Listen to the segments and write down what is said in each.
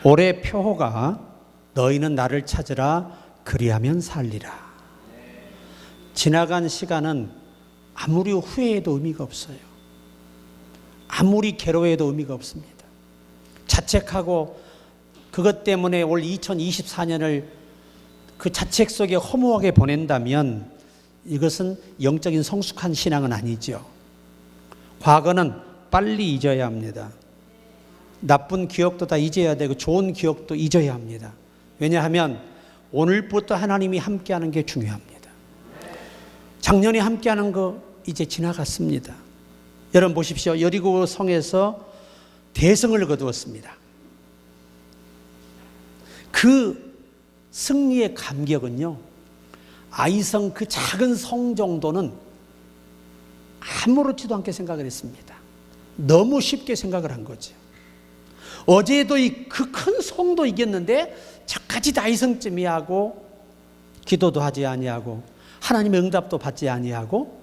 올해 표호가 너희는 나를 찾으라 그리하면 살리라. 지나간 시간은 아무리 후회해도 의미가 없어요. 아무리 괴로워해도 의미가 없습니다. 자책하고 그것 때문에 올 2024년을 그 자책 속에 허무하게 보낸다면 이것은 영적인 성숙한 신앙은 아니죠. 과거는 빨리 잊어야 합니다. 나쁜 기억도 다 잊어야 되고 좋은 기억도 잊어야 합니다. 왜냐하면 오늘부터 하나님이 함께하는 게 중요합니다. 작년에 함께하는 거 이제 지나갔습니다. 여러분 보십시오. 여리고 성에서 대성을 거두었습니다. 그 승리의 감격은요, 아이성 그 작은 성 정도는 아무렇지도 않게 생각을 했습니다. 너무 쉽게 생각을 한 거죠. 어제도 그 큰 성도 이겼는데 저까지 다이성쯤이 하고 기도도 하지 아니하고 하나님의 응답도 받지 아니하고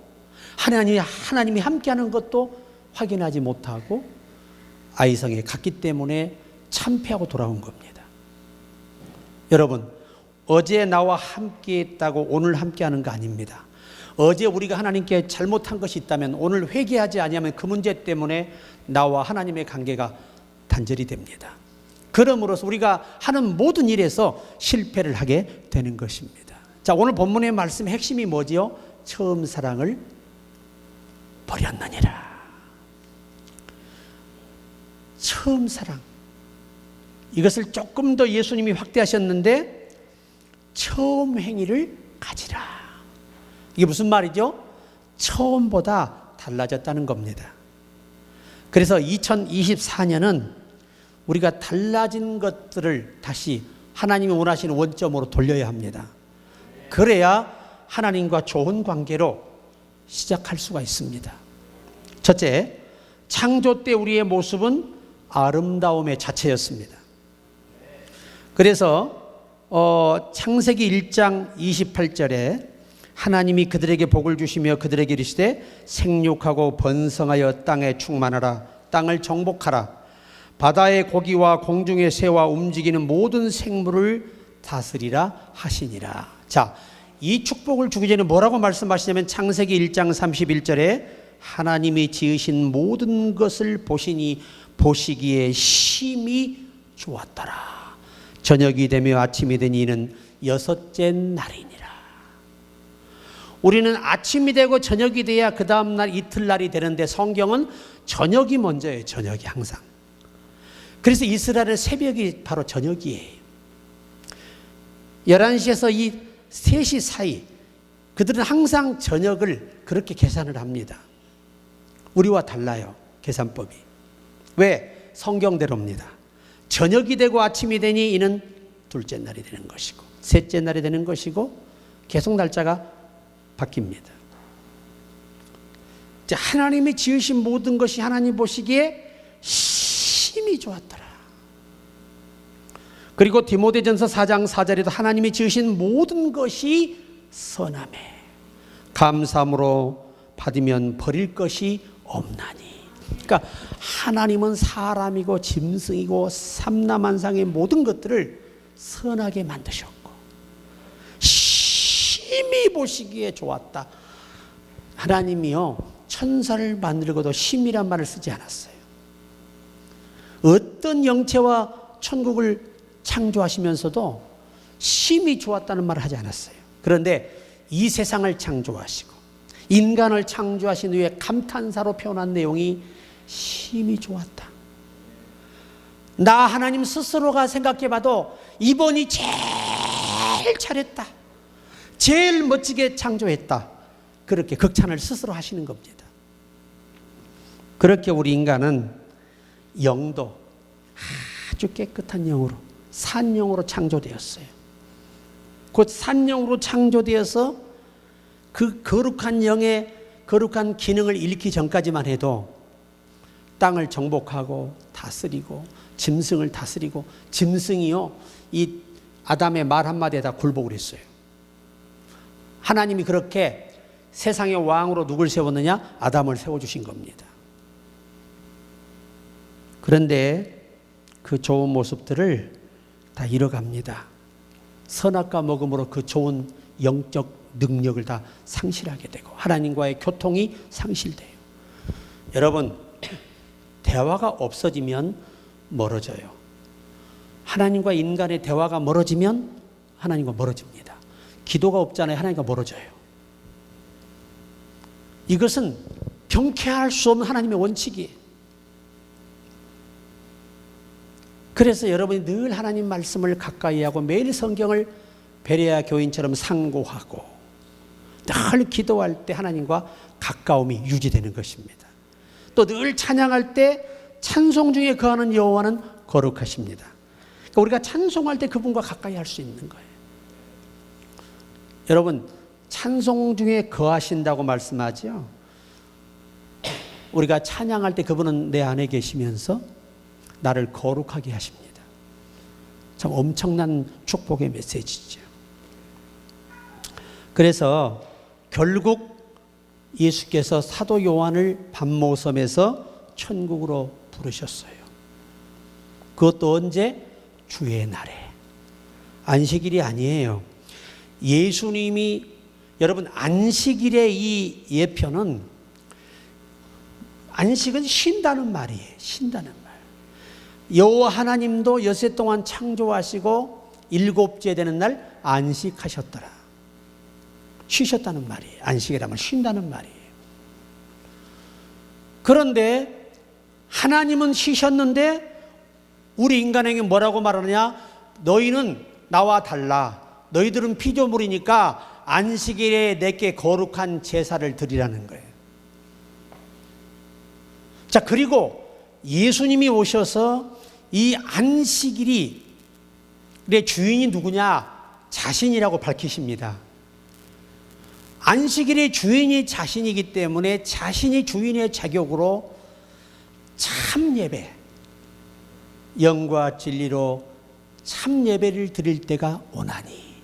하나님이 함께하는 것도 확인하지 못하고 아이성에 갔기 때문에 참패하고 돌아온 겁니다. 여러분, 어제 나와 함께했다고 오늘 함께하는 거 아닙니다. 어제 우리가 하나님께 잘못한 것이 있다면 오늘 회개하지 아니하면 그 문제 때문에 나와 하나님의 관계가 단절이 됩니다. 그러므로서 우리가 하는 모든 일에서 실패를 하게 되는 것입니다. 자, 오늘 본문의 말씀의 핵심이 뭐지요? 처음 사랑을 버렸느니라. 처음 사랑. 이것을 조금 더 예수님이 확대하셨는데 처음 행위를 가지라. 이게 무슨 말이죠? 처음보다 달라졌다는 겁니다. 그래서 2024년은 우리가 달라진 것들을 다시 하나님이 원하시는 원점으로 돌려야 합니다. 그래야 하나님과 좋은 관계로 시작할 수가 있습니다. 첫째, 창조 때 우리의 모습은 아름다움의 자체였습니다. 그래서 창세기 1장 28절에 하나님이 그들에게 복을 주시며 그들에게 이르시되 생육하고 번성하여 땅에 충만하라. 땅을 정복하라. 바다의 고기와 공중의 새와 움직이는 모든 생물을 다스리라 하시니라. 자, 이 축복을 주기 전에 뭐라고 말씀하시냐면 창세기 1장 31절에 하나님이 지으신 모든 것을 보시니 보시기에 심히 좋았더라. 저녁이 되며 아침이 되니 이는 여섯째 날이니라. 우리는 아침이 되고 저녁이 돼야 그 다음날 이틀날이 되는데 성경은 저녁이 먼저예요. 저녁이 항상. 그래서 이스라엘의 새벽이 바로 저녁이에요. 11시에서 이 3시 사이 그들은 항상 저녁을 그렇게 계산을 합니다. 우리와 달라요. 계산법이. 왜? 성경대로입니다. 저녁이 되고 아침이 되니 이는 둘째 날이 되는 것이고 셋째 날이 되는 것이고 계속 날짜가 바뀝니다. 하나님이 지으신 모든 것이 하나님 보시기에 심히 좋았더라. 그리고 디모데전서 4장 4절에도 하나님이 지으신 모든 것이 선하매 감사함으로 받으면 버릴 것이 없나니. 그러니까 하나님은 사람이고 짐승이고 삼라만상의 모든 것들을 선하게 만드셨고 심히 보시기에 좋았다. 하나님이요 천사를 만들고도 심이란 말을 쓰지 않았어요. 어떤 영체와 천국을 창조하시면서도 심히 좋았다는 말을 하지 않았어요. 그런데 이 세상을 창조하시고 인간을 창조하신 후에 감탄사로 표현한 내용이 심히 좋았다. 나 하나님 스스로가 생각해봐도 이번이 제일 잘했다. 제일 멋지게 창조했다. 그렇게 극찬을 스스로 하시는 겁니다. 그렇게 우리 인간은 영도 아주 깨끗한 영으로 산영으로 창조되었어요. 곧 산영으로 창조되어서 그 거룩한 영의 거룩한 기능을 잃기 전까지만 해도 땅을 정복하고 다스리고 짐승을 다스리고 짐승이요 이 아담의 말 한마디에 다 굴복을 했어요. 하나님이 그렇게 세상의 왕으로 누굴 세웠느냐? 아담을 세워주신 겁니다. 그런데 그 좋은 모습들을 다 잃어갑니다. 선악과 먹음으로 그 좋은 영적 능력을 다 상실하게 되고 하나님과의 교통이 상실돼요. 여러분, 대화가 없어지면 멀어져요. 하나님과 인간의 대화가 멀어지면 하나님과 멀어집니다. 기도가 없잖아요. 하나님과 멀어져요. 이것은 병쾌할 수 없는 하나님의 원칙이에요. 그래서 여러분이 늘 하나님 말씀을 가까이 하고 매일 성경을 베레아 교인처럼 상고하고 늘 기도할 때 하나님과 가까움이 유지되는 것입니다. 또 늘 찬양할 때 찬송 중에 거하는 여호와는 거룩하십니다. 그러니까 우리가 찬송할 때 그분과 가까이 할 수 있는 거예요. 여러분, 찬송 중에 거하신다고 말씀하죠. 우리가 찬양할 때 그분은 내 안에 계시면서 나를 거룩하게 하십니다. 참 엄청난 축복의 메시지죠. 그래서 결국 예수께서 사도 요한을 밤모섬에서 천국으로 부르셨어요. 그것도 언제? 주의 날에. 안식일이 아니에요. 예수님이, 여러분, 안식일의 이 예표는, 안식은 쉰다는 말이에요. 쉰다는 말. 여호와 하나님도 여세 동안 창조하시고 일곱째 되는 날 안식하셨더라. 쉬셨다는 말이에요. 안식이라면 쉰다는 말이에요. 그런데 하나님은 쉬셨는데 우리 인간에게 뭐라고 말하느냐? 너희는 나와 달라. 너희들은 피조물이니까 안식일에 내게 거룩한 제사를 드리라는 거예요. 자, 그리고 예수님이 오셔서 이 안식일이 내 주인이 누구냐? 자신이라고 밝히십니다. 안식일의 주인이 자신이기 때문에 자신이 주인의 자격으로 참 예배, 영과 진리로 참 예배를 드릴 때가 오나니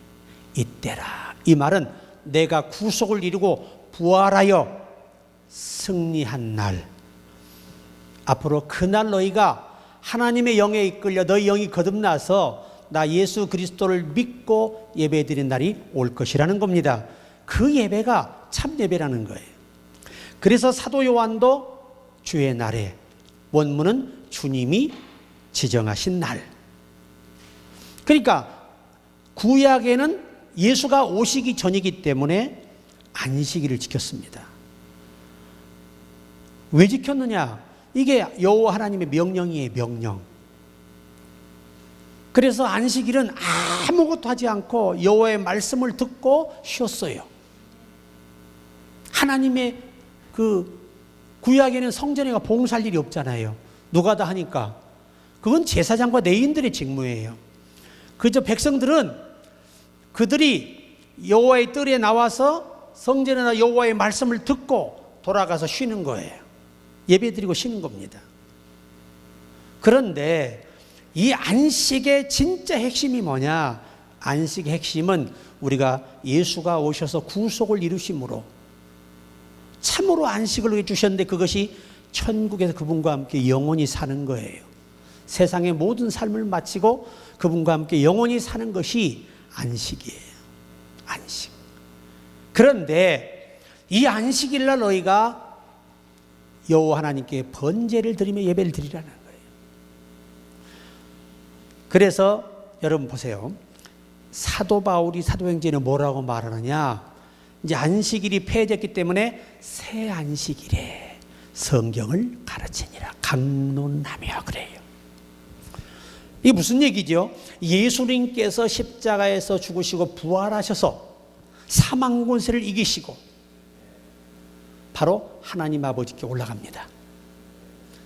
이때라. 이 말은 내가 구속을 이루고 부활하여 승리한 날, 앞으로 그날 너희가 하나님의 영에 이끌려 너희 영이 거듭나서 나 예수 그리스도를 믿고 예배드린 날이 올 것이라는 겁니다. 그 예배가 참 예배라는 거예요. 그래서 사도 요한도 주의 날에, 원문은 주님이 지정하신 날. 그러니까 구약에는 예수가 오시기 전이기 때문에 안식일을 지켰습니다. 왜 지켰느냐? 이게 여호와 하나님의 명령이에요. 명령. 그래서 안식일은 아무것도 하지 않고 여호와의 말씀을 듣고 쉬었어요. 하나님의 그 구약에는 성전에가 봉사할 일이 없잖아요. 누가 다 하니까. 그건 제사장과 레위인들의 직무예요. 그저 백성들은 그들이 여호와의 뜰에 나와서 성전에나 여호와의 말씀을 듣고 돌아가서 쉬는 거예요. 예배드리고 쉬는 겁니다. 그런데 이 안식의 진짜 핵심이 뭐냐? 안식의 핵심은 우리가 예수가 오셔서 구속을 이루심으로 참으로 안식을 위해 주셨는데 그것이 천국에서 그분과 함께 영원히 사는 거예요. 세상의 모든 삶을 마치고 그분과 함께 영원히 사는 것이 안식이에요. 안식. 그런데 이 안식일 날 너희가 여호와 하나님께 번제를 드리며 예배를 드리라는 거예요. 그래서 여러분 보세요. 사도 바울이 사도행전에 뭐라고 말하느냐? 이제 안식일이 폐해졌기 때문에 새 안식일에 성경을 가르치니라 강론하며 그래요. 이게 무슨 얘기죠? 예수님께서 십자가에서 죽으시고 부활하셔서 사망 권세를 이기시고 바로 하나님 아버지께 올라갑니다.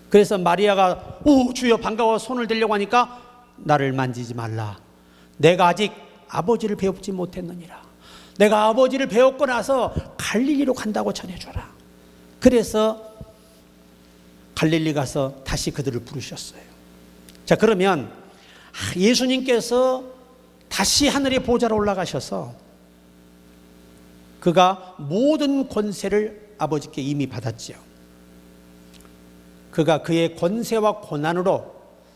그래서 마리아가 오 주여 반가워 손을 들려고 하니까 나를 만지지 말라. 내가 아직 아버지를 배웁지 못했느니라. 내가 아버지를 배웠고 나서 갈릴리로 간다고 전해줘라. 그래서 갈릴리 가서 다시 그들을 부르셨어요. 자, 그러면 예수님께서 다시 하늘의 보좌로 올라가셔서 그가 모든 권세를 아버지께 이미 받았지요. 그가 그의 권세와 고난으로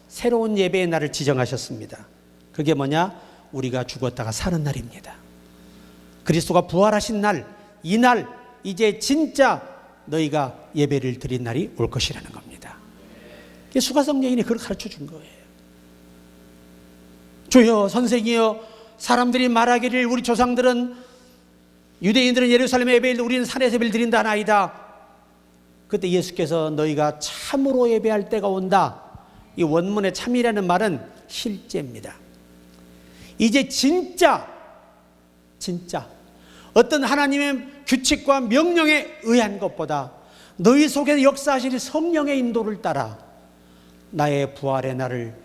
새로운 예배의 날을 지정하셨습니다. 그게 뭐냐? 우리가 죽었다가 사는 날입니다. 그리스도가 부활하신 날, 이날 이제 진짜 너희가 예배를 드린 날이 올 것이라는 겁니다. 수가성 여인이 그걸 가르쳐 준 거예요. 주여, 선생이여, 사람들이 말하기를 우리 조상들은, 유대인들은 예루살렘 예배를, 우리는 산에서 예배를 드린다 나이다. 그때 예수께서 너희가 참으로 예배할 때가 온다. 이 원문의 참이라는 말은 실제입니다. 이제 진짜 어떤 하나님의 규칙과 명령에 의한 것보다 너희 속에 역사하시는 성령의 인도를 따라 나의 부활의 날을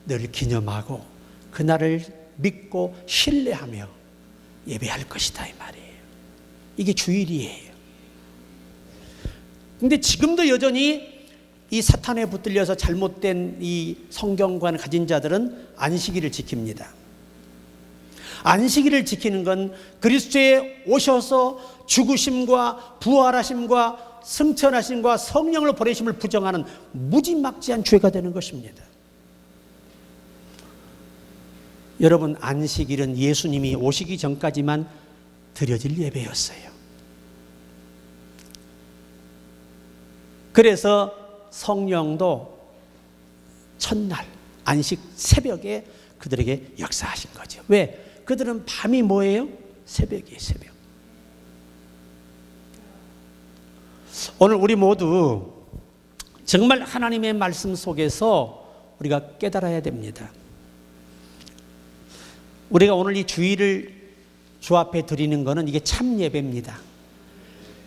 늘 기념하고 그 날을 믿고 신뢰하며 예배할 것이다, 이 말이에요. 이게 주일이에요. 근데 지금도 여전히 이 사탄에 붙들려서 잘못된 이 성경관을 가진 자들은 안식일을 지킵니다. 안식일을 지키는 건 그리스도에 오셔서 죽으심과 부활하심과 승천하심과 성령을 보내심을 부정하는 무지막지한 죄가 되는 것입니다. 여러분, 안식일은 예수님이 오시기 전까지만 드려질 예배였어요. 그래서 성령도 첫날 안식 새벽에 그들에게 역사하신 거죠. 왜? 그들은 밤이 뭐예요? 새벽이에요, 새벽. 오늘 우리 모두 정말 하나님의 말씀 속에서 우리가 깨달아야 됩니다. 우리가 오늘 이 주일을 주 앞에 드리는 것은 이게 참 예배입니다.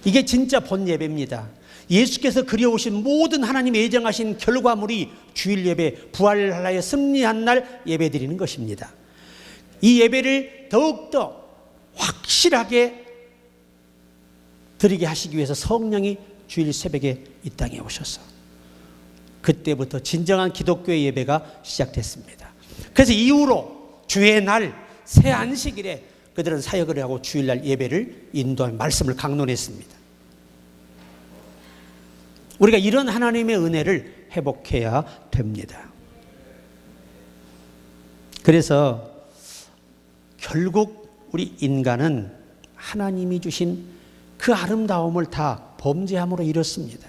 이게 진짜 본 예배입니다. 예수께서 그려오신 모든 하나님이 예정하신 결과물이 주일 예배, 부활할 날에 승리한 날 예배 드리는 것입니다. 이 예배를 더욱더 확실하게 드리게 하시기 위해서 성령이 주일 새벽에 이 땅에 오셔서 그때부터 진정한 기독교의 예배가 시작됐습니다. 그래서 이후로 주의 날, 새 안식일에 그들은 사역을 하고 주일날 예배를 인도하며 말씀을 강론했습니다. 우리가 이런 하나님의 은혜를 회복해야 됩니다. 그래서 결국 우리 인간은 하나님이 주신 그 아름다움을 다 범죄함으로 이뤘습니다.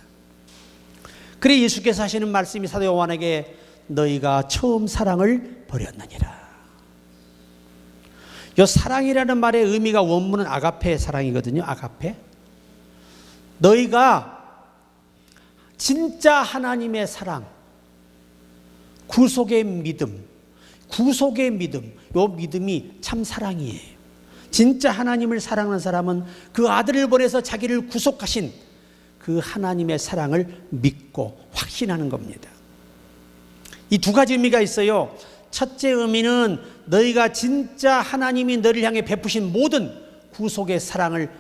그래 예수께서 하시는 말씀이 사도 요한에게 너희가 처음 사랑을 버렸느니라. 이 사랑이라는 말의 의미가 원문은 아가페 사랑이거든요. 아가페. 너희가 진짜 하나님의 사랑, 구속의 믿음, 이 믿음이 참 사랑이에요. 진짜 하나님을 사랑하는 사람은 그 아들을 보내서 자기를 구속하신 그 하나님의 사랑을 믿고 확신하는 겁니다. 이 두 가지 의미가 있어요. 첫째 의미는 너희가 진짜 하나님이 너를 향해 베푸신 모든 구속의 사랑을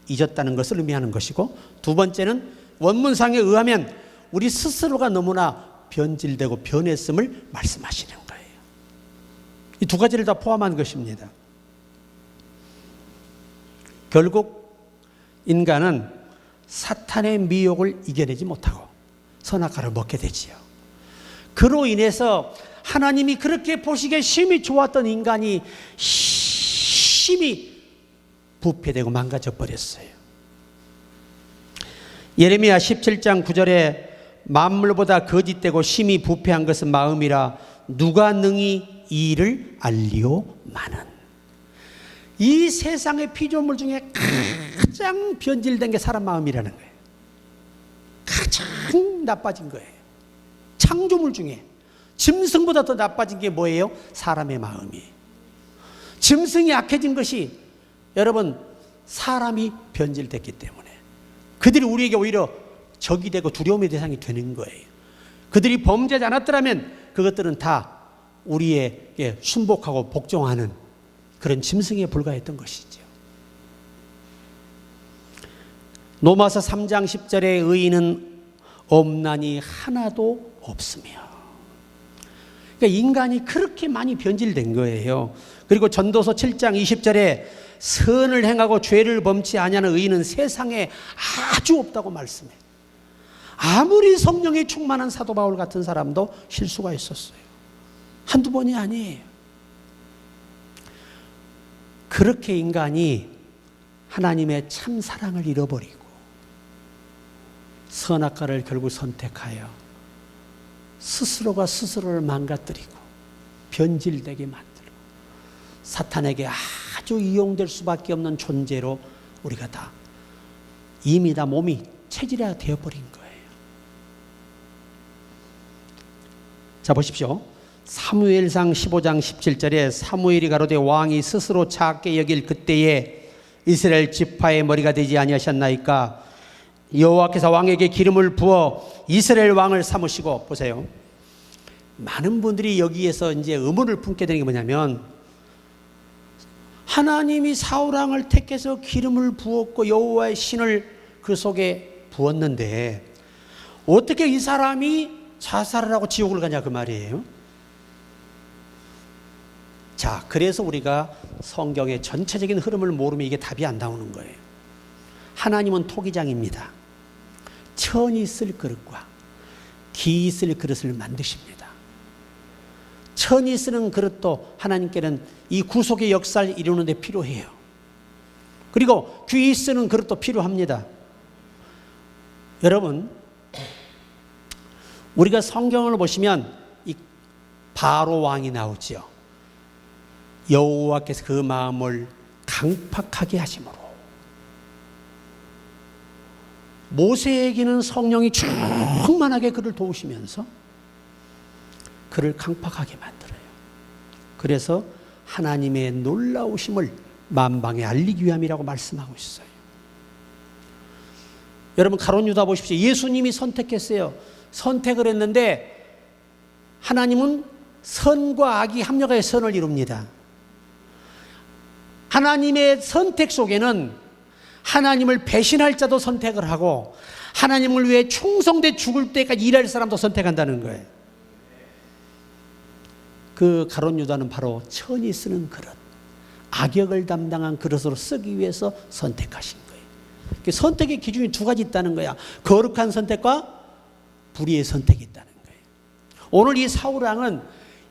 잊었다는 것을 의미하는 것이고, 두 번째는 원문상에 의하면 우리 스스로가 너무나 변질되고 변했음을 말씀하시는 거예요. 이 두 가지를 다 포함한 것입니다. 결국 인간은 사탄의 미혹을 이겨내지 못하고 선악과를 먹게 되지요. 그로 인해서 하나님이 그렇게 보시기에 심히 좋았던 인간이 심히 부패되고 망가져 버렸어요. 예레미야 17장 9절에 만물보다 거짓되고 심히 부패한 것은 마음이라 누가 능히 이 일을 알리오마는. 이 세상의 피조물 중에 가장 변질된 게 사람 마음이라는 거예요. 가장 나빠진 거예요. 창조물 중에 짐승보다 더 나빠진 게 뭐예요? 사람의 마음이에요. 짐승이 악해진 것이 여러분 사람이 변질됐기 때문에 그들이 우리에게 오히려 적이 되고 두려움의 대상이 되는 거예요. 그들이 범죄하지 않았더라면 그것들은 다 우리에게 순복하고 복종하는 그런 짐승에 불과했던 것이죠. 로마서 3장 10절에 의인은 없나니 하나도 없으며. 그러니까 인간이 그렇게 많이 변질된 거예요. 그리고 전도서 7장 20절에 선을 행하고 죄를 범치 아니하는 의인은 세상에 아주 없다고 말씀해요. 아무리 성령이 충만한 사도 바울 같은 사람도 실수가 있었어요. 한두 번이 아니에요. 그렇게 인간이 하나님의 참 사랑을 잃어버리고 선악과를 결국 선택하여 스스로가 스스로를 망가뜨리고 변질되게 만들고 사탄에게 아주 이용될 수밖에 없는 존재로 우리가 다 이미 다 몸이 체질화 되어버린 거예요. 자, 보십시오. 사무엘상 15장 17절에 사무엘이 가로되 왕이 스스로 작게 여길 그때에 이스라엘 지파의 머리가 되지 아니하셨나이까. 여호와께서 왕에게 기름을 부어 이스라엘 왕을 삼으시고. 보세요. 많은 분들이 여기에서 이제 의문을 품게 되는 게 뭐냐면, 하나님이 사울 왕을 택해서 기름을 부었고 여호와의 신을 그 속에 부었는데 어떻게 이 사람이 자살을 하고 지옥을 가냐 그 말이에요. 자, 그래서 우리가 성경의 전체적인 흐름을 모르면 이게 답이 안 나오는 거예요. 하나님은 토기장입니다. 천이 쓸 그릇과 기이 쓸 그릇을 만드십니다. 천이 쓰는 그릇도 하나님께는 이 구속의 역사를 이루는 데 필요해요. 그리고 귀이 쓰는 그릇도 필요합니다. 여러분, 우리가 성경을 보시면 이 바로 왕이 나오죠. 여호와께서 그 마음을 강팍하게 하심으로 모세에게는 성령이 충만하게 그를 도우시면서 그를 강팍하게 만들어요. 그래서 하나님의 놀라우심을 만방에 알리기 위함이라고 말씀하고 있어요. 여러분, 가룟 유다 보십시오. 예수님이 선택했어요. 선택을 했는데 하나님은 선과 악이 합력하여 선을 이룹니다. 하나님의 선택 속에는 하나님을 배신할 자도 선택을 하고 하나님을 위해 충성돼 죽을 때까지 일할 사람도 선택한다는 거예요. 그 가룟 유다는 바로 천이 쓰는 그릇, 악역을 담당한 그릇으로 쓰기 위해서 선택하신 거예요. 선택의 기준이 두 가지 있다는 거야. 거룩한 선택과 불의의 선택이 있다는 거예요. 오늘 이 사울 왕은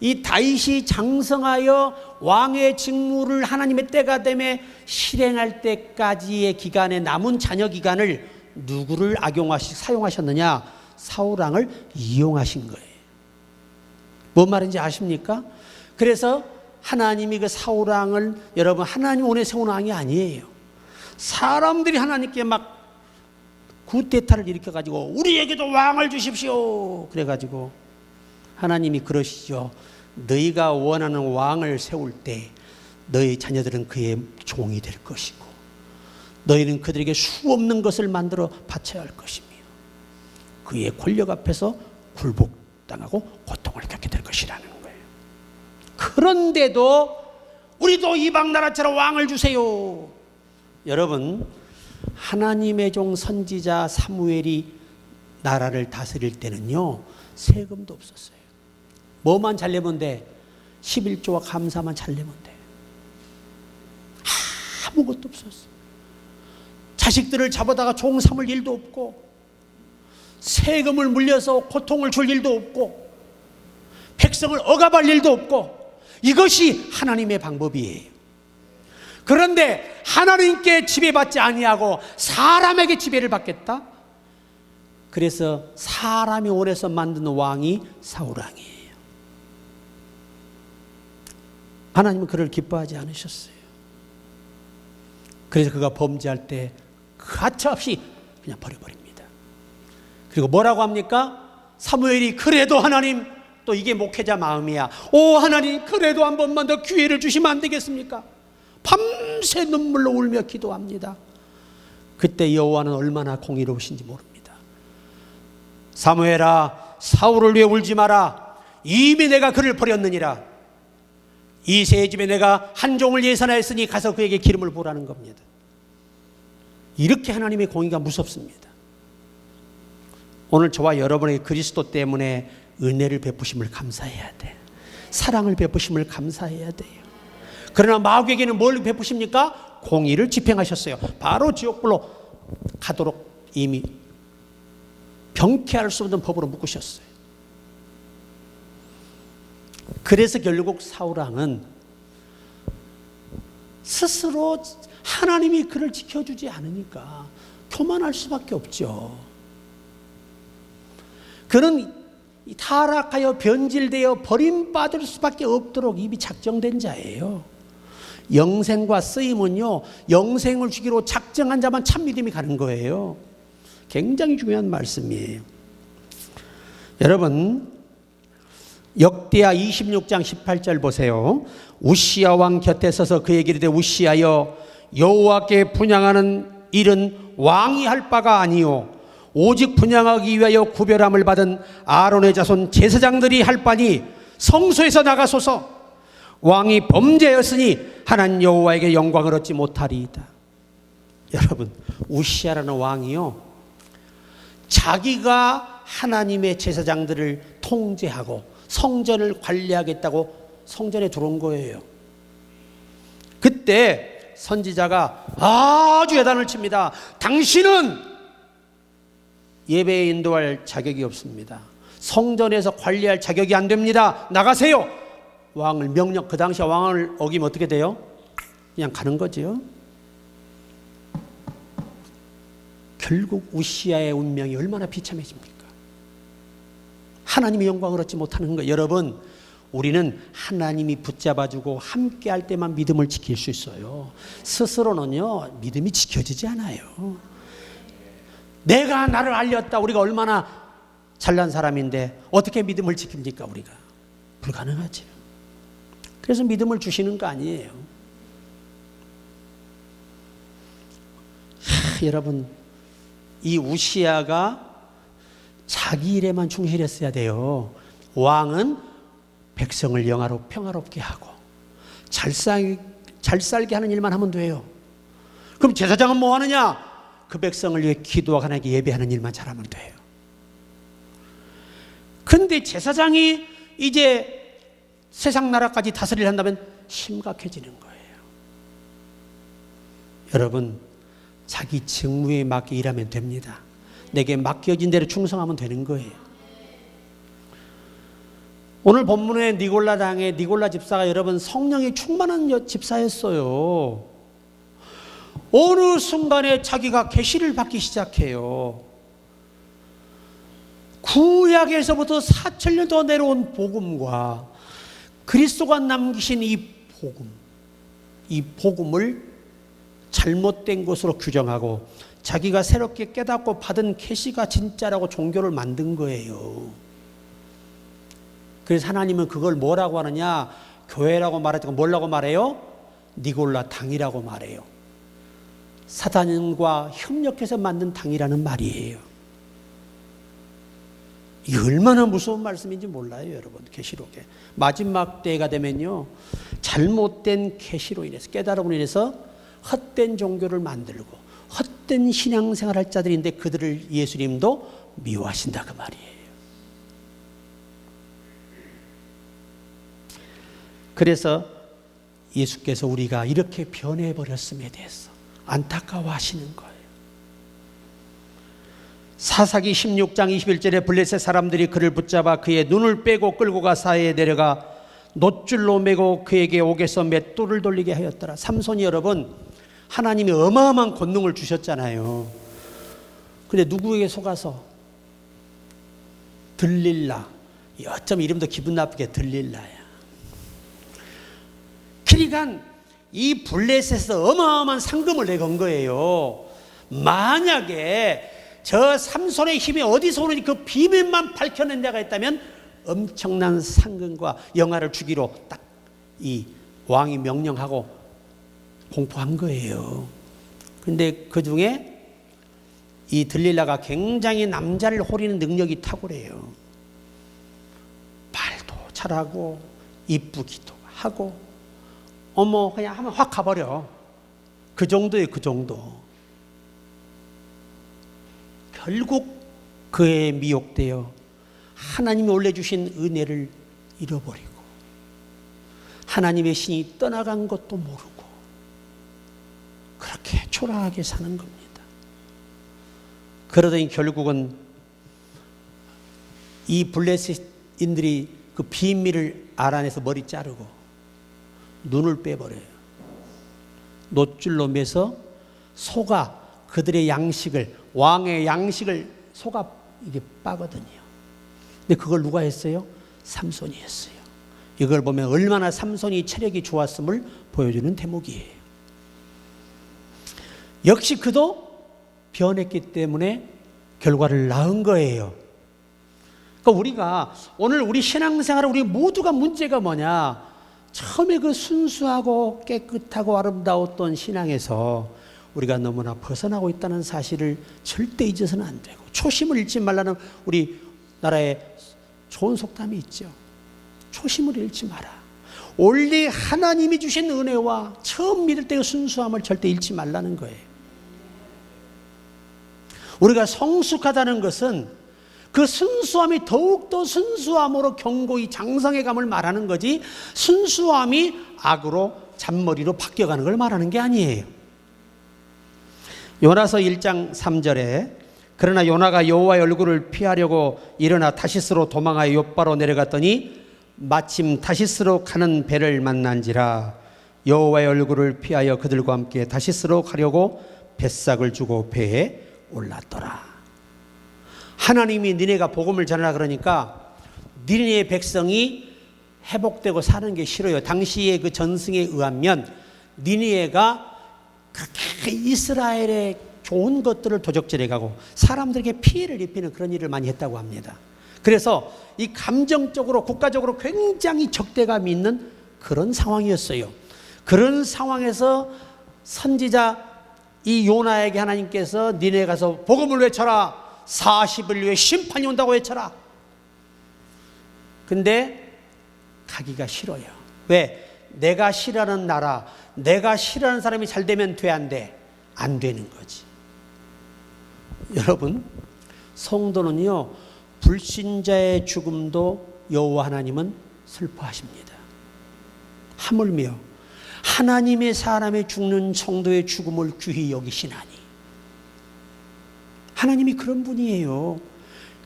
이 다윗이 장성하여 왕의 직무를 하나님의 때가 되매 실행할 때까지의 기간에 남은 자녀 기간을 누구를 사용하셨느냐? 사울 왕을 이용하신 거예요. 뭔 말인지 아십니까? 그래서 하나님이 그 사울 왕을, 여러분, 하나님 오늘 세운 왕이 아니에요. 사람들이 하나님께 막 구테타를 일으켜가지고 우리에게도 왕을 주십시오. 그래가지고 하나님이 그러시죠. 너희가 원하는 왕을 세울 때 너희 자녀들은 그의 종이 될 것이고 너희는 그들에게 수없는 것을 만들어 바쳐야 할 것이며 그의 권력 앞에서 굴복당하고 고통을 겪게 될 것이라는 거예요. 그런데도 우리도 이방 나라처럼 왕을 주세요. 여러분, 하나님의 종 선지자 사무엘이 나라를 다스릴 때는요, 세금도 없었어요. 뭐만 잘 내면 돼? 11조와 감사만 잘 내면 돼. 아무것도 없었어. 자식들을 잡아다가 종 삼을 일도 없고 세금을 물려서 고통을 줄 일도 없고 백성을 억압할 일도 없고 이것이 하나님의 방법이에요. 그런데 하나님께 지배받지 아니하고 사람에게 지배를 받겠다? 그래서 사람이 원해서 만든 왕이 사울 왕이에요. 하나님은 그를 기뻐하지 않으셨어요. 그래서 그가 범죄할 때 가차없이 그냥 버려버립니다. 그리고 뭐라고 합니까? 사무엘이 그래도 하나님, 또 이게 목회자 마음이야. 오 하나님, 그래도 한 번만 더 기회를 주시면 안 되겠습니까? 밤새 눈물로 울며 기도합니다. 그때 여호와는 얼마나 공의로우신지 모릅니다. 사무엘아, 사울을 위해 울지 마라. 이미 내가 그를 버렸느니라. 이새의 집에 내가 한 종을 예산하였으니 가서 그에게 기름을 부으라는 겁니다. 이렇게 하나님의 공의가 무섭습니다. 오늘 저와 여러분의 그리스도 때문에 은혜를 베푸심을 감사해야 돼. 사랑을 베푸심을 감사해야 돼요. 그러나 마귀에게는 뭘 베푸십니까? 공의를 집행하셨어요. 바로 지옥불로 가도록 이미 경계할 수 없는 법으로 묶으셨어요. 그래서 결국 사울왕은 스스로 하나님이 그를 지켜주지 않으니까 교만할 수밖에 없죠. 그는 타락하여 변질되어 버림받을 수밖에 없도록 이미 작정된 자예요. 영생과 쓰임은요, 영생을 주기로 작정한 자만 참 믿음이 가는 거예요. 굉장히 중요한 말씀이에요. 여러분, 역대하 26장 18절 보세요. 우시야 왕 곁에 서서 그에게 이르되 우시야여, 여호와께 분향하는 일은 왕이 할 바가 아니요 오직 분향하기 위하여 구별함을 받은 아론의 자손 제사장들이 할 바니 성소에서 나가소서. 왕이 범죄였으니 하나님 여호와에게 영광을 얻지 못하리이다. 여러분, 우시야라는 왕이요, 자기가 하나님의 제사장들을 통제하고 성전을 관리하겠다고 성전에 들어온 거예요. 그때 선지자가 아주 예단을 칩니다. 당신은 예배에 인도할 자격이 없습니다. 성전에서 관리할 자격이 안 됩니다. 나가세요. 왕을 명령, 그 당시 왕을 어기면 어떻게 돼요? 그냥 가는 거죠. 결국 우시야의 운명이 얼마나 비참해집니까? 하나님의 영광을 얻지 못하는 거. 여러분, 우리는 하나님이 붙잡아주고 함께 할 때만 믿음을 지킬 수 있어요. 스스로는요, 믿음이 지켜지지 않아요. 내가 나를 알렸다. 우리가 얼마나 잘난 사람인데 어떻게 믿음을 지킵니까? 우리가 불가능하죠. 그래서 믿음을 주시는 거 아니에요. 여러분, 이 우시야가 자기 일에만 충실했어야 돼요. 왕은 백성을 평화롭게 하고 잘 살게 하는 일만 하면 돼요. 그럼 제사장은 뭐 하느냐? 그 백성을 위해 기도하고 하나님께 예배하는 일만 잘하면 돼요. 근데 제사장이 이제 세상 나라까지 다스리려 한다면 심각해지는 거예요. 여러분, 자기 직무에 맞게 일하면 됩니다. 내게 맡겨진 대로 충성하면 되는 거예요. 오늘 본문의 니골라 당의 니골라 집사가 여러분 성령이 충만한 집사였어요. 어느 순간에 자기가 계시를 받기 시작해요. 구약에서부터 4,000년 동안 내려온 복음과 그리스도가 남기신 이 복음을 잘못된 것으로 규정하고 자기가 새롭게 깨닫고 받은 계시가 진짜라고 종교를 만든 거예요. 그래서 하나님은 그걸 뭐라고 하느냐? 교회라고 말할 때 뭐라고 말해요? 니골라 당이라고 말해요. 사단과 협력해서 만든 당이라는 말이에요. 이 얼마나 무서운 말씀인지 몰라요, 여러분. 계시록에 마지막 때가 되면요, 잘못된 계시로 인해서, 깨달음으로 인해서 헛된 종교를 만들고 헛된 신앙생활할 자들인데 그들을 예수님도 미워하신다, 그 말이에요. 그래서 예수께서 우리가 이렇게 변해버렸음에 대해서 안타까워하시는 거예요. 사사기 16장 21절에 블레셋 사람들이 그를 붙잡아 그의 눈을 빼고 끌고 가 사해에 내려가 놋줄로 매고 그에게 옥에서 맷돌을 돌리게 하였더라. 삼손이 여러분, 하나님이 어마어마한 권능을 주셨잖아요. 근데 누구에게 속아서? 들릴라. 어쩜 이름도 기분 나쁘게 들릴라야. 그러니까 이 블레셋에서 어마어마한 상금을 내건 거예요. 만약에 저 삼손의 힘이 어디서 오는지 그 비밀만 밝혀낸 데가 있다면 엄청난 상금과 영화를 주기로 딱 이 왕이 명령하고 공포한 거예요. 근데 그 중에 이 들릴라가 굉장히 남자를 호리는 능력이 탁월해요. 말도 잘하고 이쁘기도 하고 어머 그냥 하면 확 가버려. 그 정도예요, 그 정도. 결국 그에 미혹되어 하나님이 올려주신 은혜를 잃어버리고 하나님의 신이 떠나간 것도 모르고 그렇게 초라하게 사는 겁니다. 그러더니 결국은 이 블레셋인들이 그 비밀을 알아내서 머리 자르고 눈을 빼버려요. 노줄로 매서 소가 그들의 양식을, 왕의 양식을 소가 이게 빠거든요. 근데 그걸 누가 했어요? 삼손이 했어요. 이걸 보면 얼마나 삼손이 체력이 좋았음을 보여주는 대목이에요. 역시 그도 변했기 때문에 결과를 낳은 거예요. 그러니까 우리가 오늘 우리 신앙생활 우리 모두가 문제가 뭐냐? 처음에 그 순수하고 깨끗하고 아름다웠던 신앙에서 우리가 너무나 벗어나고 있다는 사실을 절대 잊어서는 안 되고, 초심을 잃지 말라는 우리 나라에 좋은 속담이 있죠. 초심을 잃지 마라. 원래 하나님이 주신 은혜와 처음 믿을 때의 순수함을 절대 잃지 말라는 거예요. 우리가 성숙하다는 것은 그 순수함이 더욱더 순수함으로 견고히 장성해 감을 말하는 거지, 순수함이 악으로 잔머리로 바뀌어가는 걸 말하는 게 아니에요. 요나서 1장 3절에 그러나 요나가 여호와의 얼굴을 피하려고 일어나 타시스로 도망하여 욥바로 내려갔더니 마침 타시스로 가는 배를 만난지라. 여호와의 얼굴을 피하여 그들과 함께 타시스로 가려고 뱃삭을 주고 배에 올랐더라. 하나님이 니네가 복음을 전하라 그러니까 니네의 백성이 회복되고 사는 게 싫어요. 당시의 그 전승에 의하면 니네가 그렇게 이스라엘의 좋은 것들을 도적질해 가고 사람들에게 피해를 입히는 그런 일을 많이 했다고 합니다. 그래서 이 감정적으로 국가적으로 굉장히 적대감이 있는 그런 상황이었어요. 그런 상황에서 선지자 이 요나에게 하나님께서 니네 가서 복음을 외쳐라. 40일 후에 심판이 온다고 외쳐라. 근데 가기가 싫어요. 왜? 내가 싫어하는 나라, 내가 싫어하는 사람이 잘 되면 돼, 안 돼? 안 되는 거지. 여러분, 성도는요, 불신자의 죽음도 여호와 하나님은 슬퍼하십니다. 하물며 하나님의 사람의 죽는 성도의 죽음을 귀히 여기시나니. 하나님이 그런 분이에요.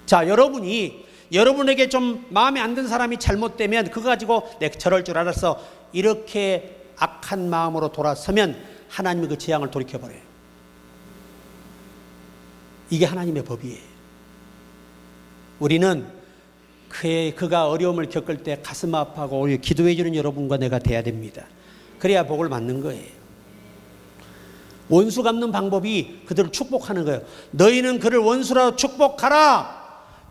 자, 여러분에게 좀 마음에 안 드는 사람이 잘못되면 그거 가지고 내가 저럴 줄 알았어, 이렇게 악한 마음으로 돌아서면 하나님이 그 재앙을 돌이켜버려요. 이게 하나님의 법이에요. 우리는 그가 어려움을 겪을 때 가슴 아파하고 기도해 주는 여러분과 내가 돼야 됩니다. 그래야 복을 받는 거예요. 원수 갚는 방법이 그들을 축복하는 거예요. 너희는 그를 원수라도 축복하라.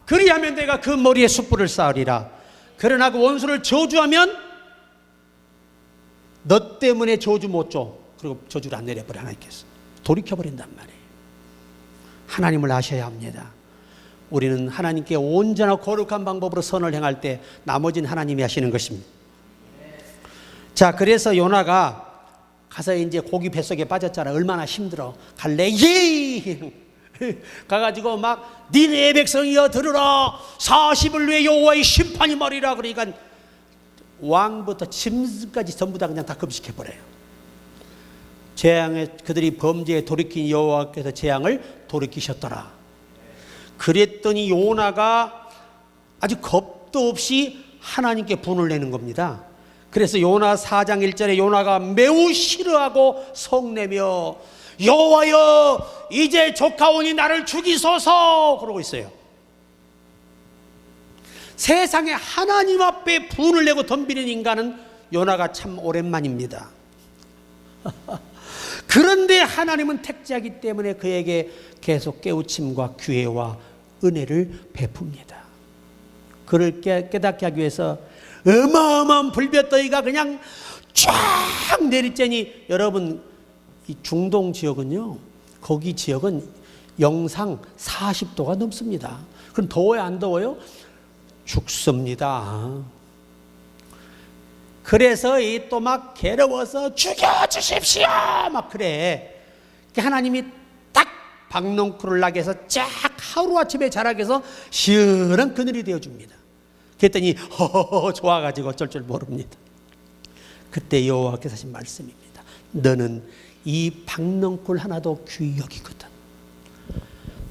그리하면 내가 그 머리에 숯불을 쌓으리라. 그러나 그 원수를 저주하면 너 때문에 저주 못 줘. 그리고 저주를 안 내려버려. 하나님께서 돌이켜버린단 말이에요. 하나님을 아셔야 합니다. 우리는 하나님께 온전하고 거룩한 방법으로 선을 행할 때 나머지는 하나님이 하시는 것입니다. 자, 그래서 요나가 가서 이제 고기 뱃속에 빠졌잖아. 얼마나 힘들어. 갈래? 예! 가가지고 막 니네 백성이여 들으라. 40일 후에 여호와의 심판이 말이라. 그러니까 왕부터 짐승까지 전부 다 그냥 다 금식해버려요. 재앙에 그들이 범죄에 돌이킨 여호와께서 재앙을 돌이키셨더라. 그랬더니 요나가 아주 겁도 없이 하나님께 분을 내는 겁니다. 그래서 요나 4장 1절에 요나가 매우 싫어하고 성내며 여호와여 이제 조카오니 나를 죽이소서 그러고 있어요. 세상에 하나님 앞에 분을 내고 덤비는 인간은 요나가 참 오랜만입니다. 그런데 하나님은 택자이기 때문에 그에게 계속 깨우침과 기회와 은혜를 베풉니다. 그를 깨닫게 하기 위해서 어마어마한 불볕더위가 그냥 쫙 내리쬐니, 여러분 이 중동 지역은요, 거기 지역은 영상 40도가 넘습니다. 그럼 더워요 안 더워요? 죽습니다. 그래서 이 또 막 괴로워서 죽여주십시오 막 그래. 하나님이 딱 박농쿨을 나게 해서 쫙 하루아침에 자라게 해서 시원한 그늘이 되어줍니다. 그랬더니 허허허 좋아가지고 어쩔 줄 모릅니다. 그때 여호와께서 하신 말씀입니다. 너는 이 박농쿨 하나도 귀히 여기거든.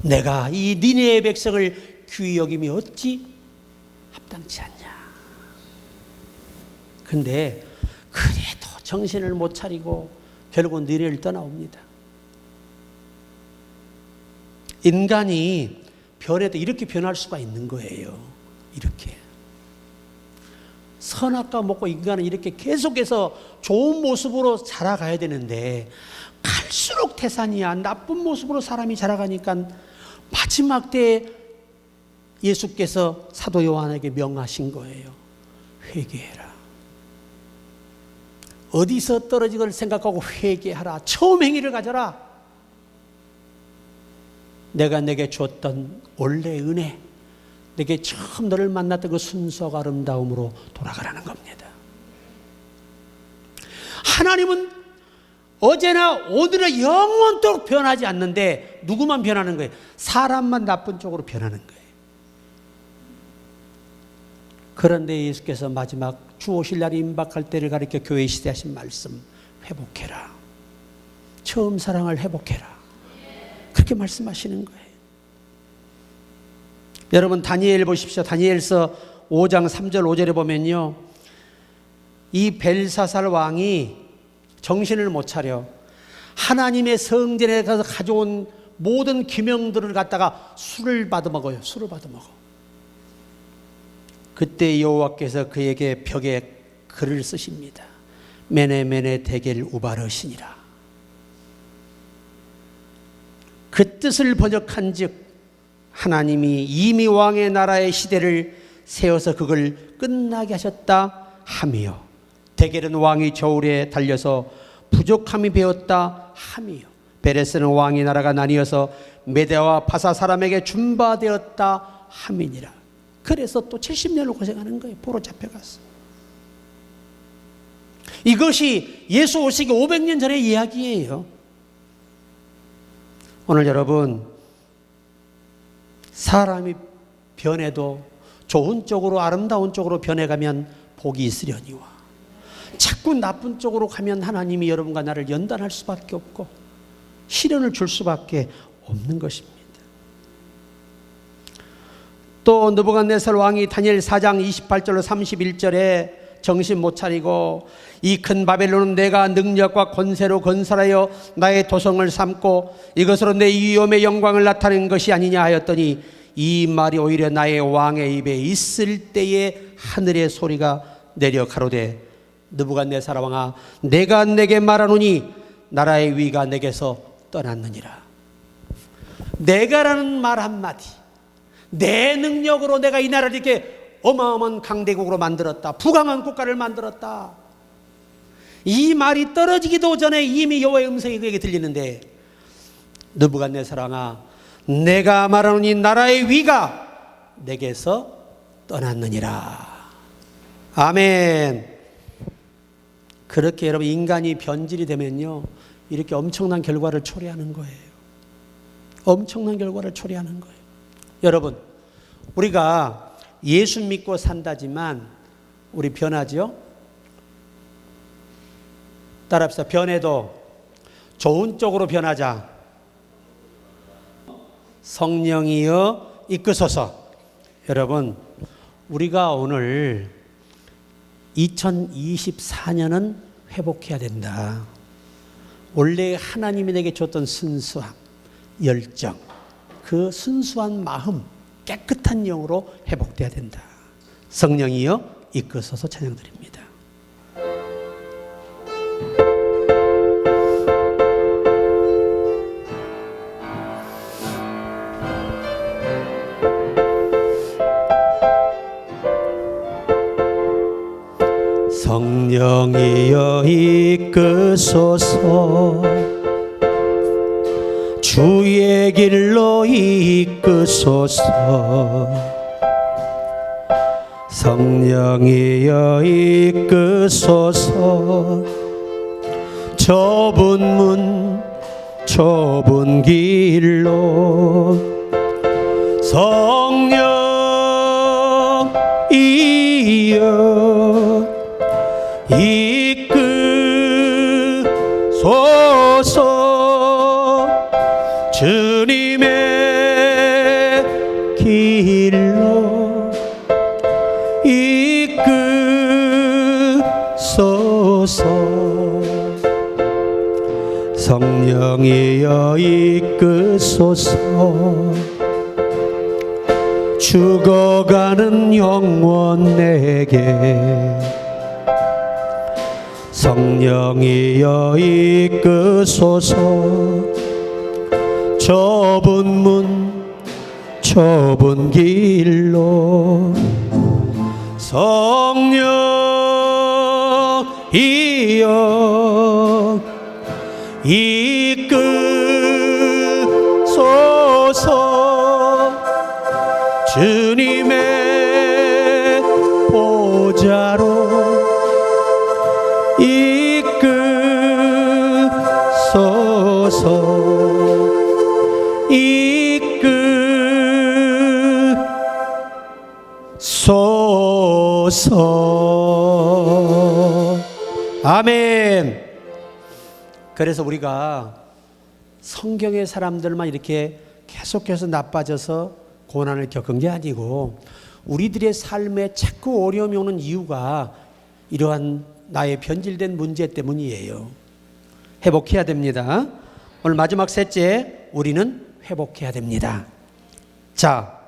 내가 이 니네의 백성을 귀히 여김이 어찌 합당치 않냐. 근데 그래도 정신을 못 차리고 결국은 니네를 떠나옵니다. 인간이 변해도 이렇게 변할 수가 있는 거예요. 이렇게. 선악과 먹고 인간은 이렇게 계속해서 좋은 모습으로 자라가야 되는데 갈수록 태산이야. 나쁜 모습으로 사람이 자라가니까 마지막 때에 예수께서 사도 요한에게 명하신 거예요. 회개해라. 어디서 떨어지걸 생각하고 회개하라. 처음 행위를 가져라. 내가 내게 줬던 원래 은혜, 내게 처음 너를 만났던 그 순수하고 아름다움으로 돌아가라는 겁니다. 하나님은 어제나 오늘은 영원토록 변하지 않는데 누구만 변하는 거예요? 사람만 나쁜 쪽으로 변하는 거예요. 그런데 예수께서 마지막 주 오실 날이 임박할 때를 가리켜 교회 시대 하신 말씀, 회복해라. 처음 사랑을 회복해라. 그렇게 말씀하시는 거예요. 여러분 다니엘 보십시오. 다니엘서 5장 3절 5절에 보면요, 이 벨사살 왕이 정신을 못 차려 하나님의 성전에 가서 가져온 모든 기명들을 갖다가 술을 받아 먹어요. 술을 받아 먹어. 그때 여호와께서 그에게 벽에 글을 쓰십니다. 메네 데겔 우바르시니라. 그 뜻을 번역한즉 하나님이 이미 왕의 나라의 시대를 세워서 그걸 끝나게 하셨다 하며, 데겔은 왕이 저울에 달려서 부족함이 배었다 하며, 베레스는 왕의 나라가 나뉘어서 메대와 바사 사람에게 준바되었다 함이니라. 그래서 또 70년을 고생하는 거예요. 포로 잡혀갔어. 이것이 예수 오시기 500년 전의 이야기예요. 오늘 여러분, 사람이 변해도 좋은 쪽으로 아름다운 쪽으로 변해가면 복이 있으려니와, 자꾸 나쁜 쪽으로 가면 하나님이 여러분과 나를 연단할 수밖에 없고 시련을 줄 수밖에 없는 것입니다. 또 느부갓네살 왕이 다니엘 4장 28절로 31절에 정신 못 차리고 이 큰 바벨론은 내가 능력과 권세로 건설하여 나의 도성을 삼고 이것으로 내 위엄의 영광을 나타낸 것이 아니냐 하였더니, 이 말이 오히려 나의 왕의 입에 있을 때에 하늘의 소리가 내려 가로되, 느부갓네살 왕아, 내가 내게 말하노니 나라의 위가 내게서 떠났느니라. 내가라는 말 한마디, 내 능력으로 내가 이 나라를 이렇게 어마어마한 강대국으로 만들었다, 부강한 국가를 만들었다, 이 말이 떨어지기도 전에 이미 여호와의 음성이 그에게 들리는데, 느부갓네살 왕아, 내가 말하노니 나라의 위가 내게서 떠났느니라. 아멘. 그렇게 여러분, 인간이 변질이 되면요, 이렇게 엄청난 결과를 초래하는 거예요. 엄청난 결과를 초래하는 거예요. 여러분, 우리가 예수 믿고 산다지만 우리 변하죠? 따라합시다. 변해도 좋은 쪽으로 변하자. 성령이여 이끄소서. 여러분, 우리가 오늘 2024년은 회복해야 된다. 원래 하나님이 내게 줬던 순수함, 열정, 그 순수한 마음, 깨끗한 영으로 회복돼야 된다. 성령이여 이끄소서. 찬양드립니다. 성령이여 이끄소서. 주의 길로 이끄소서. 성령이여 이끄소서. 좁은 문 좁은 길로 성령이여 이끄소서. 주님의 길로 주소서. 성령이여 이끄소서. 죽어가는 영혼 내게 성령이여 이끄소서. 좁은 문 좁은 길로 성령이여 이끄소서. 주님의 보좌로 이끄소서. 이끄소서. 아멘. 그래서 우리가 성경의 사람들만 이렇게 계속해서 나빠져서 고난을 겪은 게 아니고 우리들의 삶에 자꾸 어려움이 오는 이유가 이러한 나의 변질된 문제 때문이에요. 회복해야 됩니다. 오늘 마지막 셋째, 우리는 회복해야 됩니다. 자,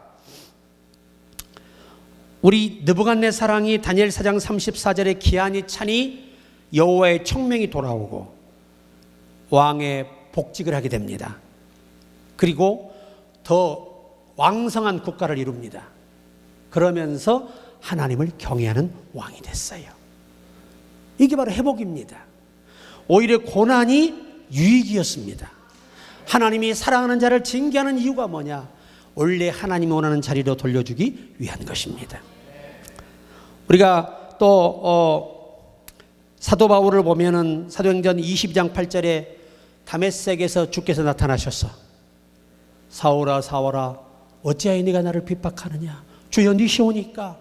우리 느부갓네살왕이 다니엘 4장 34절에 기한이 차니 여호와의 청명이 돌아오고 왕의 복직을 하게 됩니다. 그리고 더 왕성한 국가를 이룹니다. 그러면서 하나님을 경외하는 왕이 됐어요. 이게 바로 회복입니다. 오히려 고난이 유익이었습니다. 하나님이 사랑하는 자를 징계하는 이유가 뭐냐? 원래 하나님이 원하는 자리로 돌려주기 위한 것입니다. 우리가 또 사도 바울을 보면은 사도행전 22장 8절에 다메섹에서 주께서 나타나셔서 사울아 사울아 어찌하여 네가 나를 핍박하느냐? 주여 네 시오니까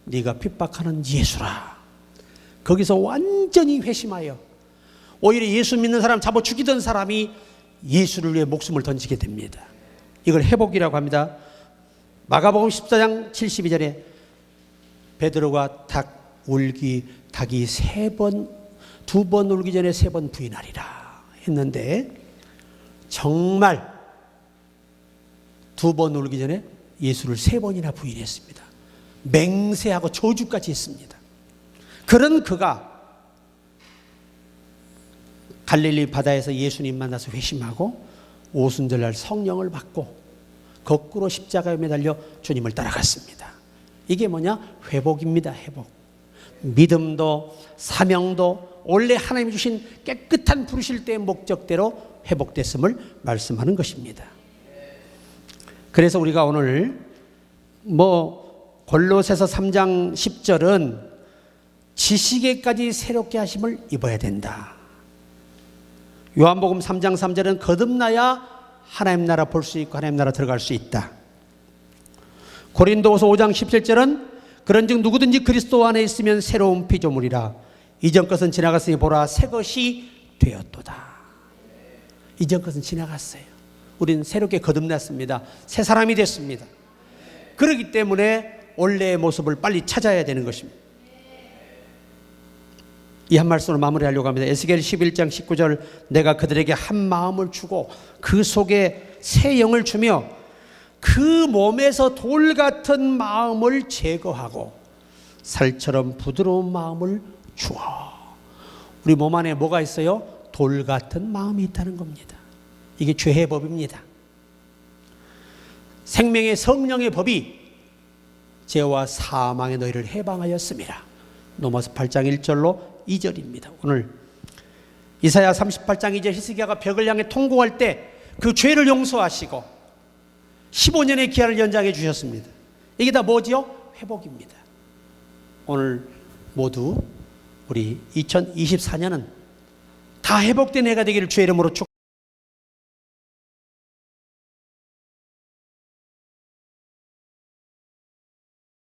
네가 핍박하는 예수라. 거기서 완전히 회심하여 오히려 예수 믿는 사람 잡아 죽이던 사람이 예수를 위해 목숨을 던지게 됩니다. 이걸 회복이라고 합니다. 마가복음 14장 72절에 베드로가 닭이 두 번 울기 전에 3번 부인하리라 했는데 정말 2번 울기 전에 예수를 3번이나 부인했습니다. 맹세하고 저주까지 했습니다. 그런 그가 갈릴리 바다에서 예수님 만나서 회심하고 오순절날 성령을 받고 거꾸로 십자가에 매달려 주님을 따라갔습니다. 이게 뭐냐? 회복입니다. 회복. 믿음도 사명도 원래 하나님이 주신 깨끗한 부르실 때의 목적대로 회복됐음을 말씀하는 것입니다. 그래서 우리가 오늘 골로새서 3장 10절은 지식에까지 새롭게 하심을 입어야 된다. 요한복음 3장 3절은 거듭나야 하나님 나라 볼 수 있고 하나님 나라 들어갈 수 있다. 고린도후서 5장 17절은 그런즉 누구든지 그리스도 안에 있으면 새로운 피조물이라 이전 것은 지나갔으니 보라 새 것이 되었도다. 이전 것은 지나갔어요. 우리는 새롭게 거듭났습니다. 새 사람이 됐습니다. 그렇기 때문에 원래의 모습을 빨리 찾아야 되는 것입니다. 이 한 말씀으로 마무리하려고 합니다. 에스겔 11장 19절 내가 그들에게 한 마음을 주고 그 속에 새 영을 주며 그 몸에서 돌 같은 마음을 제거하고 살처럼 부드러운 마음을 주어. 우리 몸 안에 뭐가 있어요? 돌 같은 마음이 있다는 겁니다. 이게 죄의 법입니다. 생명의 성령의 법이 죄와 사망의 너희를 해방하였습니다. 로마서 8장 1절로 2절입니다. 오늘 이사야 38장 2절 히스기야가 벽을 향해 통곡할 때 그 죄를 용서하시고 15년의 기한을 연장해 주셨습니다. 이게 다 뭐지요? 회복입니다. 오늘 모두 우리 2024년은 다 회복된 해가 되기를 주의 이름으로 축원합니다.